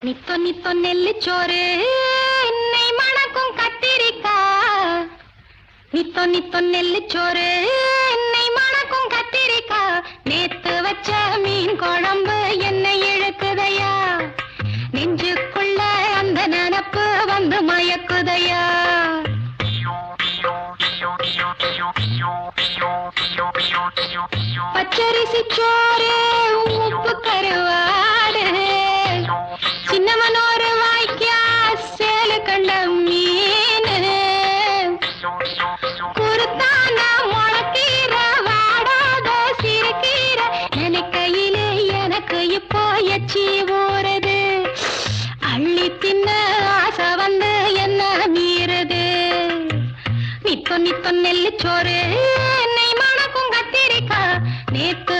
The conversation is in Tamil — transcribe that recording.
நித்தோ நித்தோ நெல்லுச்சோறு என்னை மணக்கும் கத்திரிக்கா. நித்தோ நித்தோ நெல்லுச்சோறு என்னை மணக்கும் கத்திரிக்கா. நேத்து வச்ச மீன் குழம்பு என்னை இழுக்குதையா. நெஞ்சுக்குள்ள அந்த நினப்பு வந்து மயக்குதையா. பச்சரிசி சோறு உப்பு கருவாடு சின்னமனோரு வாய்க்கா சேலு கண்ட மீன் குருத்தான முளக்கீர வாடாத சிறுகீர நினைக்கையிலே எனக்கு இப்போ எச்சி ஊறுது. அள்ளி தின்ன ஆசை வந்து என்ன மீறுது. நித்தோ நித்தோ நெல்லுச்சோறு என்னை மணக்கும் கத்திரிக்கா. நேத்து